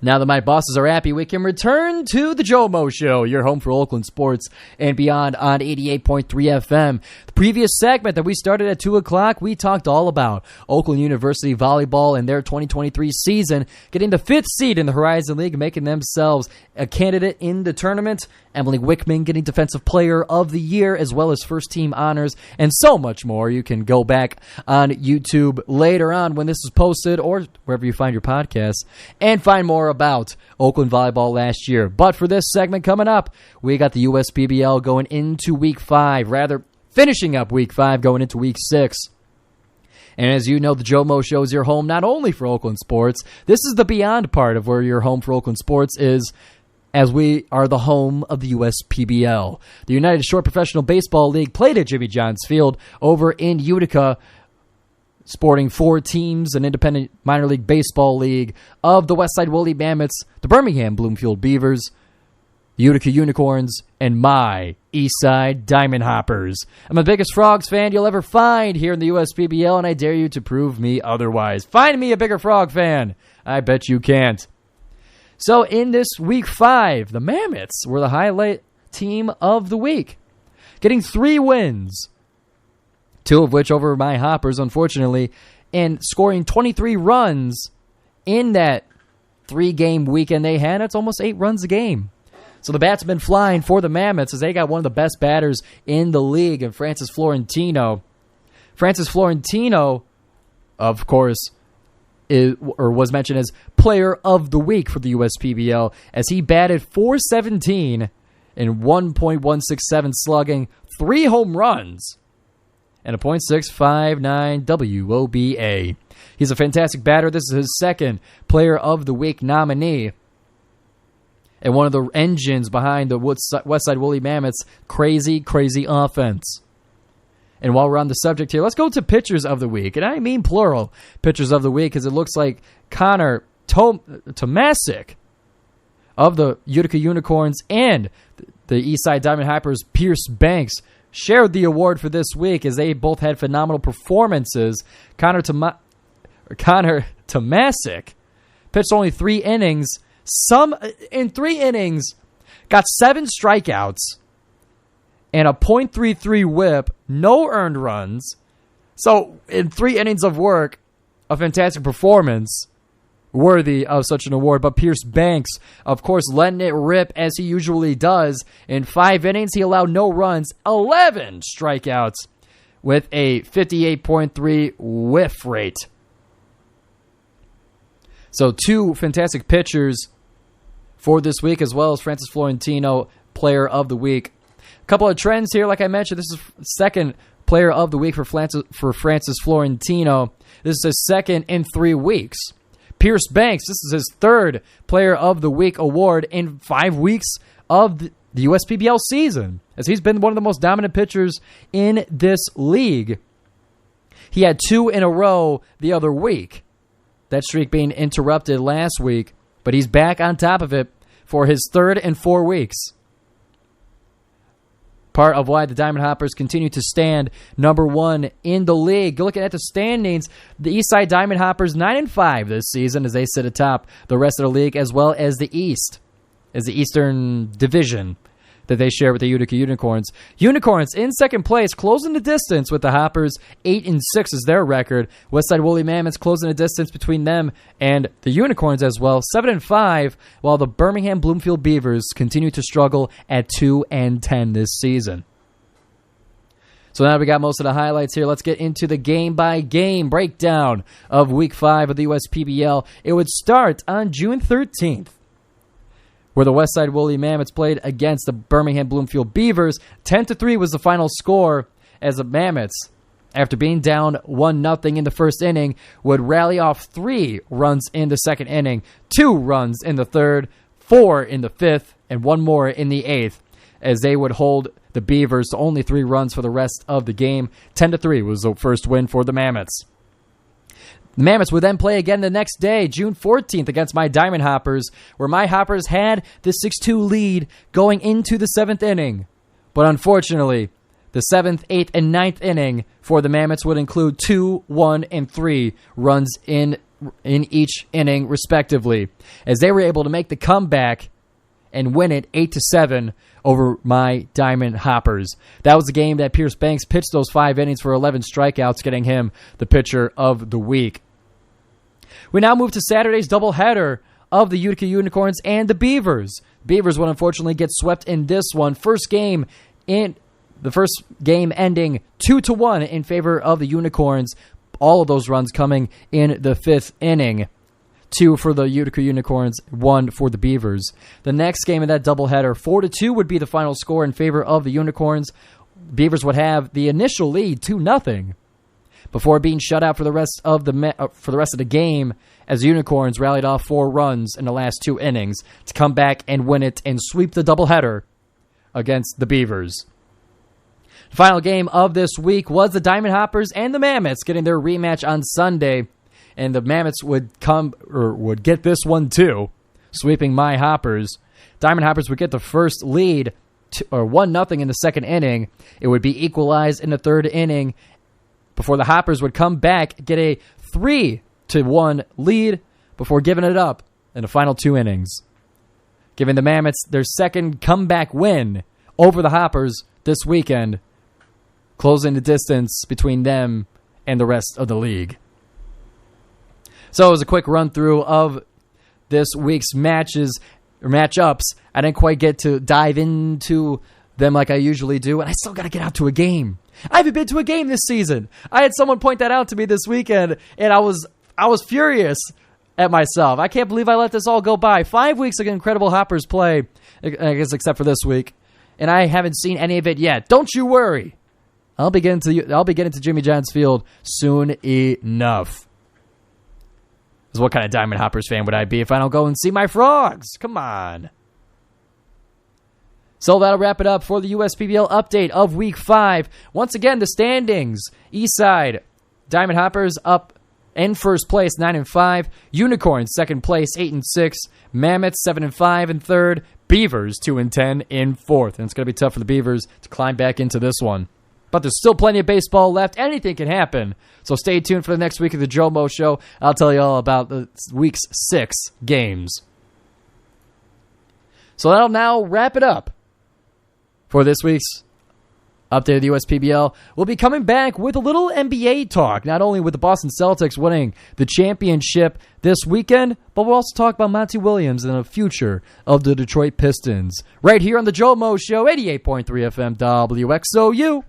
Now that my bosses are happy, we can return to the GioMoShow, your home for Oakland sports and beyond on 88.3 FM. The previous segment that we started at 2 o'clock, we talked all about Oakland University volleyball and their 2023 season, getting the 5th seed in the Horizon League, making themselves a candidate in the tournament. Emily Wickman getting Defensive Player of the Year, as well as first team honors, and so much more. You can go back on YouTube later on when this is posted, or wherever you find your podcasts, and find more about Oakland volleyball last year. But for this segment coming up, we got the USPBL going into Week 5, rather finishing up Week 5, going into Week 6. And as you know, the GioMoShow is your home not only for Oakland sports. This is the beyond part of where your home for Oakland sports is, as we are the home of the USPBL. The United Shore Professional Baseball League played at Jimmy John's Field over in Utica, sporting 4 teams, an independent minor league baseball league of the Westside Woolly Mammoths, the Birmingham Bloomfield Beavers, the Utica Unicorns, and my Eastside Diamond Hoppers. I'm the biggest Frogs fan you'll ever find here in the USPBL, and I dare you to prove me otherwise. Find me a bigger Frog fan. I bet you can't. So in this Week 5, the Mammoths were the highlight team of the week, getting 3 wins, 2 of which over my Hoppers, unfortunately, and scoring 23 runs in that 3-game weekend they had. That's almost 8 runs a game. So the bats have been flying for the Mammoths as they got one of the best batters in the league, and Francis Florentino. Francis Florentino, of course, was mentioned as Player of the Week for the USPBL as he batted .417 and 1.167 slugging, 3 home runs, and a .659 WOBA. He's a fantastic batter. This is his 2nd Player of the Week nominee, and one of the engines behind the Westside Woolly Mammoths' crazy, crazy offense. And while we're on the subject here, let's go to Pitchers of the Week. And I mean plural Pitchers of the Week, because it looks like Connor Tomasic of the Utica Unicorns and the Eastside Diamond Hoppers' Pierce Banks shared the award for this week, as they both had phenomenal performances. Connor Tomasic pitched only 3 innings. In 3 innings, got 7 strikeouts and a .33 whip, no earned runs. So in 3 innings of work, a fantastic performance, worthy of such an award. But Pierce Banks, of course, letting it rip as he usually does. In 5 innings, he allowed no runs, 11 strikeouts, with a 58.3 whiff rate. So 2 fantastic pitchers for this week, as well as Francis Florentino, Player of the Week. A couple of trends here, like I mentioned. This is 2nd Player of the Week for Francis Florentino. This is his 2nd in 3 weeks. Pierce Banks, this is his 3rd Player of the Week award in 5 weeks of the USPBL season, as he's been one of the most dominant pitchers in this league. He had 2 in a row the other week, that streak being interrupted last week, but he's back on top of it for his 3rd in 4 weeks. Part of why the Diamond Hoppers continue to stand number 1 in the league. Looking at the standings, the Eastside Diamond Hoppers 9-5 this season, as they sit atop the rest of the league, as well as the East, as the Eastern Division that they share with the Utica Unicorns. Unicorns in 2nd place, closing the distance with the Hoppers. 8-6 is their record. Westside Woolly Mammoths closing the distance between them and the Unicorns as well, 7-5, while the Birmingham Bloomfield Beavers continue to struggle at 2-10 this season. So now we got most of the highlights here. Let's get into the game-by-game breakdown of Week 5 of the USPBL. It would start on June 13th. Where the Westside Woolly Mammoths played against the Birmingham Bloomfield Beavers. 10-3 was the final score, as the Mammoths, after being down 1-0 in the first inning, would rally off 3 runs in the 2nd inning, 2 runs in the 3rd, 4 in the 5th, and 1 more in the 8th, as they would hold the Beavers to only 3 runs for the rest of the game. 10-3 was the first win for the Mammoths. The Mammoths would then play again the next day, June 14th, against my Diamond Hoppers, where my Hoppers had the 6-2 lead going into the 7th inning. But unfortunately, the 7th, 8th, and 9th inning for the Mammoths would include 2, 1, and 3 runs in in each inning, respectively, as they were able to make the comeback and win it 8-7 over my Diamond Hoppers. That was the game that Pierce Banks pitched those 5 innings for 11 strikeouts, getting him the pitcher of the week. We now move to Saturday's doubleheader of the Utica Unicorns and the Beavers. Beavers would unfortunately get swept in this one. First game ending 2-1 in favor of the Unicorns. All of those runs coming in the 5th inning. 2 for the Utica Unicorns, 1 for the Beavers. The next game of that doubleheader, 4-2 would be the final score in favor of the Unicorns. Beavers would have the initial lead, 2-0, before being shut out for the rest of the game, as the Unicorns rallied off 4 runs in the last 2 innings to come back and win it and sweep the doubleheader against the Beavers. The final game of this week was the Diamond Hoppers and the Mammoths getting their rematch on Sunday. And the Mammoths would get this one too, sweeping my Hoppers. Diamond Hoppers would get the first lead, 1-0 in the 2nd inning. It would be equalized in the 3rd inning before the Hoppers would come back, get a 3-1 lead before giving it up in the final 2 innings, giving the Mammoths their second comeback win over the Hoppers this weekend, closing the distance between them and the rest of the league. So it was a quick run-through of this week's matchups. I didn't quite get to dive into them like I usually do, and I still got to get out to a game. I haven't been to a game this season. I had someone point that out to me this weekend, and I was furious at myself. I can't believe I let this all go by. 5 weeks of incredible Hoppers play, I guess except for this week, and I haven't seen any of it yet. Don't you worry. I'll be getting to Jimmy John's Field soon enough. Because what kind of Diamond Hoppers fan would I be if I don't go and see my Frogs? Come on. So that'll wrap it up for the USPBL update of Week 5. Once again, the standings. Eastside, Diamond Hoppers up in first place, 9-5. Unicorns, second place, 8-6. Mammoths, 7-5 in third. Beavers, 2-10 in fourth. And it's going to be tough for the Beavers to climb back into this one. But there's still plenty of baseball left. Anything can happen. So stay tuned for the next week of the GioMoShow. I'll tell you all about the week's 6 games. So that'll now wrap it up for this week's update of the USPBL. We'll be coming back with a little NBA talk, not only with the Boston Celtics winning the championship this weekend, but we'll also talk about Monty Williams and the future of the Detroit Pistons. Right here on the GioMoShow, 88.3 FM WXOU.